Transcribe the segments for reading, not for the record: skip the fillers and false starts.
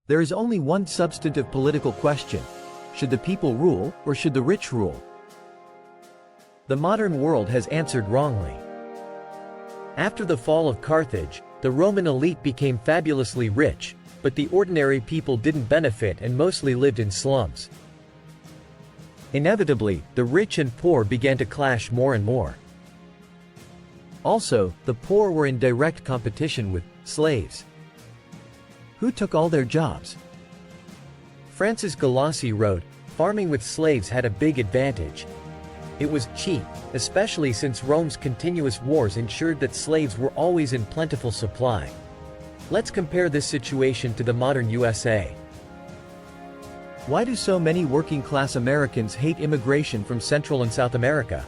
There is only one substantive political question: should the people rule, or should the rich rule? The modern world has answered wrongly. After the fall of Carthage, the Roman elite became fabulously rich, but the ordinary people didn't benefit and mostly lived in slums. Inevitably, the rich and poor began to clash more and more. Also, the poor were in direct competition with slaves. Who took all their jobs? Francis Galassi wrote, "Farming with slaves had a big advantage. It was cheap, especially since Rome's continuous wars ensured that slaves were always in plentiful supply." Let's compare this situation to the modern USA. Why do so many working-class Americans hate immigration from Central and South America?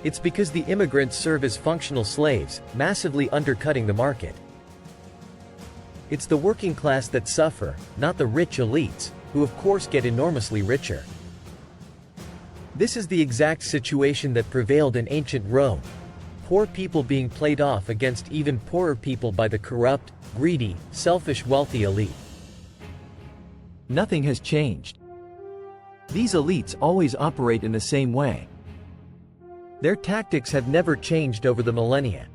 It's because the immigrants serve as functional slaves, massively undercutting the market. It's the working class that suffer, not the rich elites, who of course get enormously richer. This is the exact situation that prevailed in ancient Rome. Poor people being played off against even poorer people by the corrupt, greedy, selfish wealthy elite. Nothing has changed. These elites always operate in the same way. Their tactics have never changed over the millennia.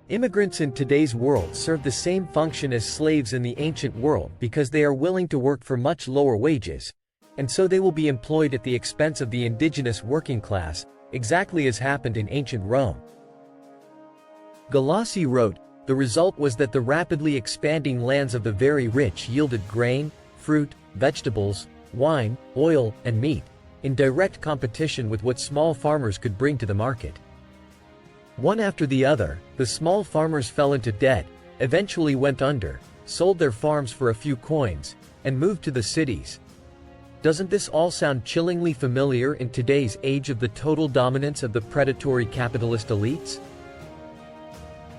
Immigrants in today's world serve the same function as slaves in the ancient world because they are willing to work for much lower wages, and so they will be employed at the expense of the indigenous working class, exactly as happened in ancient Rome. Galassi wrote, "The result was that the rapidly expanding lands of the very rich yielded grain, fruit, vegetables, wine, oil, and meat, in direct competition with what small farmers could bring to the market. One after the other, the small farmers fell into debt, eventually went under, sold their farms for a few coins, and moved to the cities. Doesn't this all sound chillingly familiar in today's age of the total dominance of the predatory capitalist elites?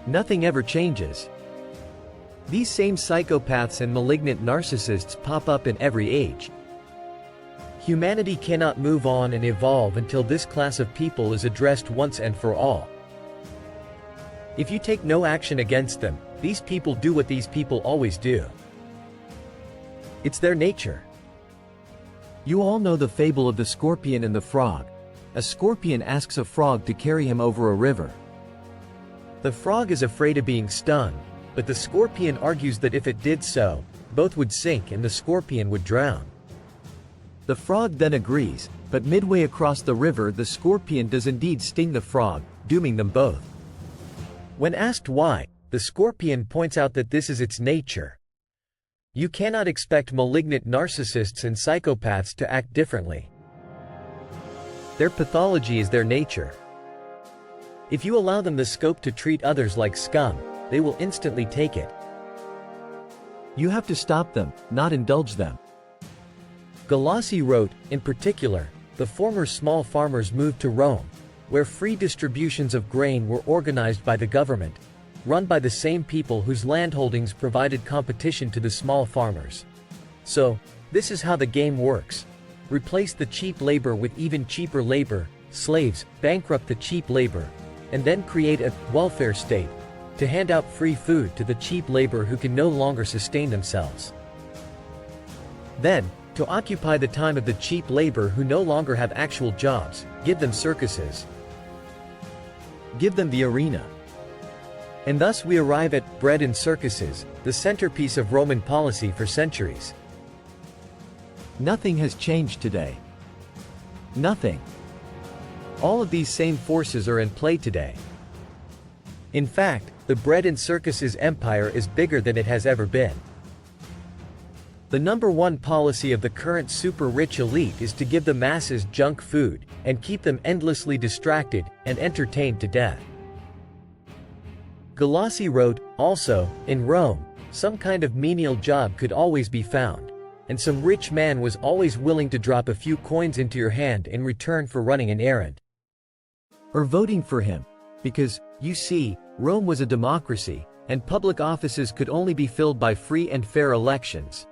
Nothing ever changes. These same psychopaths and malignant narcissists pop up in every age. Humanity cannot move on and evolve until this class of people is addressed once and for all. If you take no action against them, these people do what these people always do. It's their nature. You all know the fable of the scorpion and the frog. A scorpion asks a frog to carry him over a river. The frog is afraid of being stung, but the scorpion argues that if it did so, both would sink and the scorpion would drown. The frog then agrees, but midway across the river the scorpion does indeed sting the frog, dooming them both. When asked why, the scorpion points out that this is its nature. You cannot expect malignant narcissists and psychopaths to act differently. Their pathology is their nature. If you allow them the scope to treat others like scum, they will instantly take it. You have to stop them, not indulge them. Galassi wrote, in particular, the former small farmers moved to Rome, where free distributions of grain were organized by the government, run by the same people whose landholdings provided competition to the small farmers. So, this is how the game works. Replace the cheap labor with even cheaper labor, slaves, bankrupt the cheap labor, and then create a welfare state to hand out free food to the cheap labor who can no longer sustain themselves. Then, to occupy the time of the cheap labor who no longer have actual jobs, give them circuses. Give them the arena. And thus we arrive at bread and circuses, the centerpiece of Roman policy for centuries. Nothing has changed today. Nothing. All of these same forces are in play today. In fact, the bread and circuses empire is bigger than it has ever been. The number one policy of the current super-rich elite is to give the masses junk food, and keep them endlessly distracted, and entertained to death. Galassi wrote, also, in Rome, some kind of menial job could always be found, and some rich man was always willing to drop a few coins into your hand in return for running an errand. Or voting for him. Because, you see, Rome was a democracy, and public offices could only be filled by free and fair elections.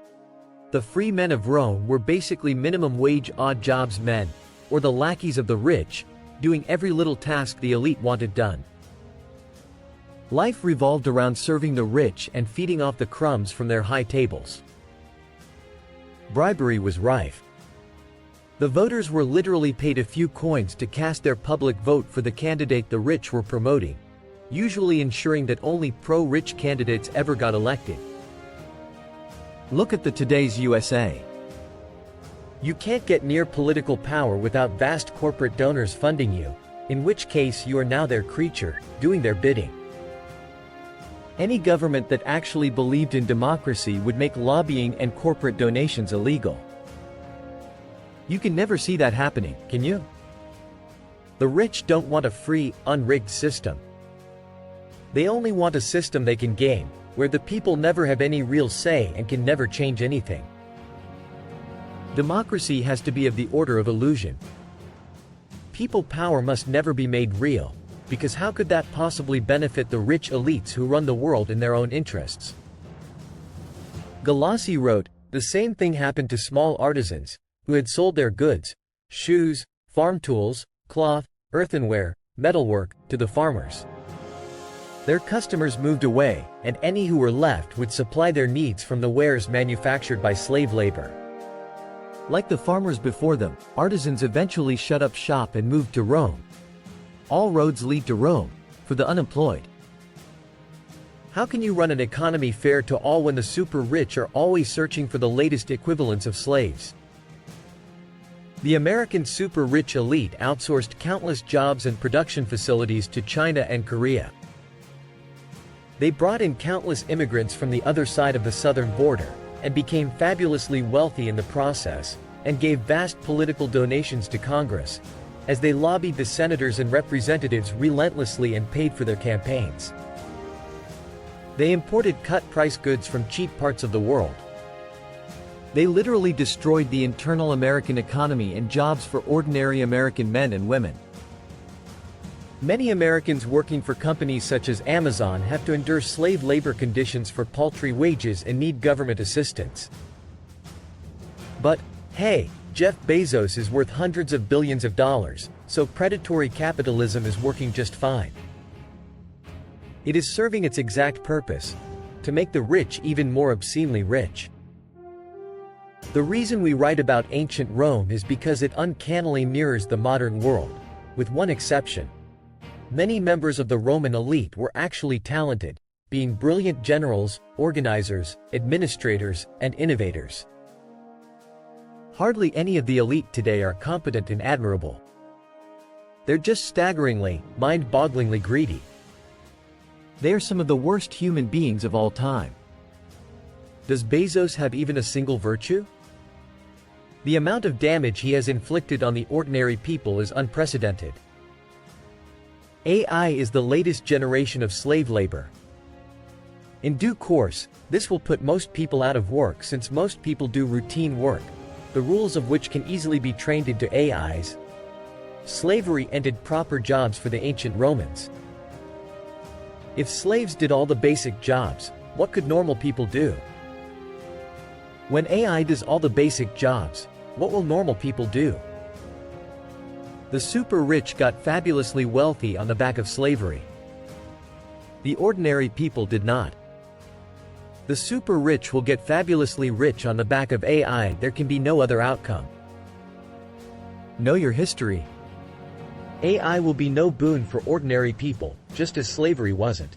The free men of Rome were basically minimum wage odd jobs men, or the lackeys of the rich, doing every little task the elite wanted done. Life revolved around serving the rich and feeding off the crumbs from their high tables. Bribery was rife. The voters were literally paid a few coins to cast their public vote for the candidate the rich were promoting, usually ensuring that only pro-rich candidates ever got elected. Look at today's USA. You can't get near political power without vast corporate donors funding you, in which case you are now their creature, doing their bidding. Any government that actually believed in democracy would make lobbying and corporate donations illegal. You can never see that happening, can you? The rich don't want a free, unrigged system. They only want a system they can game, where the people never have any real say and can never change anything. Democracy has to be of the order of illusion. People power must never be made real, because how could that possibly benefit the rich elites who run the world in their own interests? Galassi wrote, the same thing happened to small artisans, who had sold their goods, shoes, farm tools, cloth, earthenware, metalwork, to the farmers. Their customers moved away, and any who were left would supply their needs from the wares manufactured by slave labor. Like the farmers before them, artisans eventually shut up shop and moved to Rome. All roads lead to Rome, for the unemployed. How can you run an economy fair to all when the super rich are always searching for the latest equivalents of slaves? The American super rich elite outsourced countless jobs and production facilities to China and Korea. They brought in countless immigrants from the other side of the southern border, and became fabulously wealthy in the process, and gave vast political donations to Congress, as they lobbied the senators and representatives relentlessly and paid for their campaigns. They imported cut-price goods from cheap parts of the world. They literally destroyed the internal American economy and jobs for ordinary American men and women. Many Americans working for companies such as Amazon have to endure slave labor conditions for paltry wages and need government assistance. But, hey, Jeff Bezos is worth hundreds of billions of dollars, so predatory capitalism is working just fine. It is serving its exact purpose, to make the rich even more obscenely rich. The reason we write about ancient Rome is because it uncannily mirrors the modern world, with one exception. Many members of the Roman elite were actually talented, being brilliant generals, organizers, administrators, and innovators. Hardly any of the elite today are competent and admirable. They're just staggeringly, mind-bogglingly greedy. They are some of the worst human beings of all time. Does Bezos have even a single virtue? The amount of damage he has inflicted on the ordinary people is unprecedented. AI is the latest generation of slave labor. In due course, this will put most people out of work since most people do routine work, the rules of which can easily be trained into AIs. Slavery ended proper jobs for the ancient Romans. If slaves did all the basic jobs, what could normal people do? When AI does all the basic jobs, what will normal people do? The super rich got fabulously wealthy on the back of slavery. The ordinary people did not. The super rich will get fabulously rich on the back of AI. There can be no other outcome. Know your history. AI will be no boon for ordinary people, just as slavery wasn't.